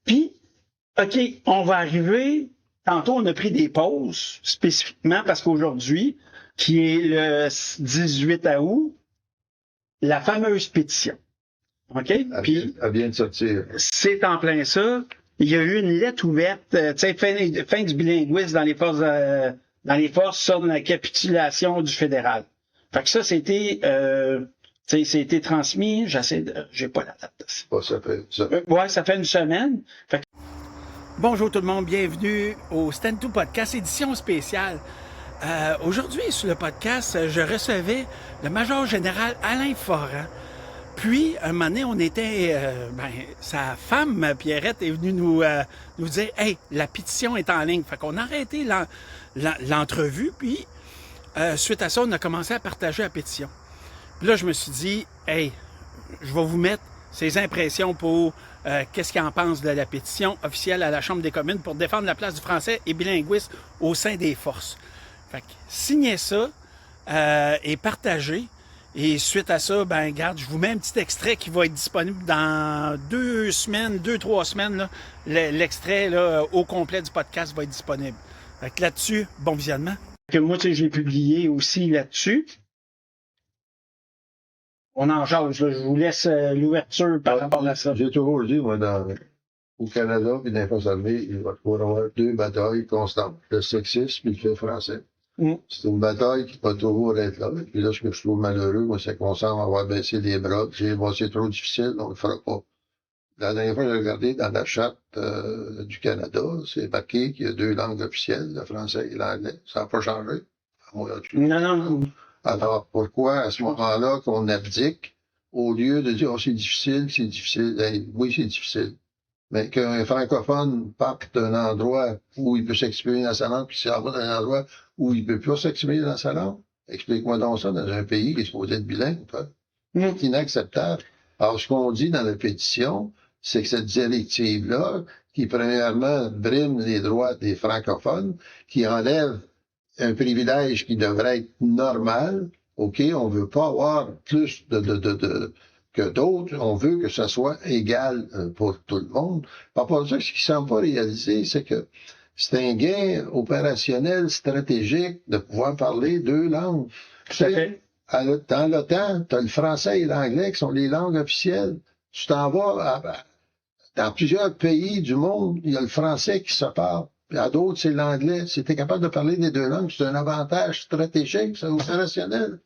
Puis, OK, on va arriver. Tantôt, on a pris des pauses spécifiquement parce qu'aujourd'hui, qui est le 18 août, la fameuse pétition. OK? Puis, Elle vient de sortir. c'est en plein ça. Il y a eu une lettre ouverte, tu sais, fin du bilinguisme dans les forces sur la capitulation du fédéral. Fait que ça, c'était transmis, j'ai pas la date. Ça fait une semaine. Fait que... Bonjour tout le monde, bienvenue au Stand 2 Podcast, édition spéciale. Aujourd'hui, sur le podcast, je recevais le major général Alain Foran. Puis, un moment donné, on était... sa femme, Pierrette, est venue nous dire « Hey, la pétition est en ligne. » Fait qu'on a arrêté l'entrevue, puis suite à ça, on a commencé à partager la pétition. Puis là, je me suis dit « Hey, je vais vous mettre ses impressions pour qu'est-ce qu'il en pense de la pétition officielle à la Chambre des communes pour défendre la place du français et bilinguisme au sein des forces. » Fait que signez ça et partagez. Et suite à ça, regarde, je vous mets un petit extrait qui va être disponible dans 2-3 semaines. Là, l'extrait là, au complet du podcast va être disponible. Fait que là-dessus, bon visionnement. Que moi, tu sais, je l'ai publié aussi là-dessus. On en jase, là. Je vous laisse l'ouverture par rapport à ça. J'ai toujours dit, moi, au Canada et dans les forces armées, il va pouvoir avoir deux batailles constantes, le sexisme et le fait français. C'est une bataille qui va toujours être là. Puis là, ce que je trouve malheureux, moi, c'est qu'on semble avoir baissé les bras. C'est trop difficile, on le fera pas. La dernière fois, j'ai regardé dans la charte du Canada, c'est marqué qu'il y a deux langues officielles, le français et l'anglais. Ça n'a pas changé. Non. Alors, pourquoi, à ce moment-là, qu'on abdique, au lieu de dire, oh, c'est difficile, oui, c'est difficile. Mais qu'un francophone parte d'un endroit où il peut s'exprimer dans sa langue, puis s'en va dans un endroit où il peut pas s'exprimer dans sa langue. Explique-moi donc ça dans un pays qui est supposé être bilingue, quoi. C'est inacceptable. Alors, ce qu'on dit dans la pétition, c'est que cette directive-là, qui premièrement brime les droits des francophones, qui enlève un privilège qui devrait être normal, OK, on veut pas avoir plus que d'autres, on veut que ça soit égal pour tout le monde. Par rapport à ça, ce qui ne semble pas réalisé, c'est que c'est un gain opérationnel, stratégique, de pouvoir parler deux langues. Dans l'OTAN, tu as le français et l'anglais qui sont les langues officielles. Tu t'en vas dans plusieurs pays du monde, il y a le français qui se parle. Puis à d'autres, c'est l'anglais. Si tu es capable de parler des deux langues, c'est un avantage stratégique, c'est opérationnel.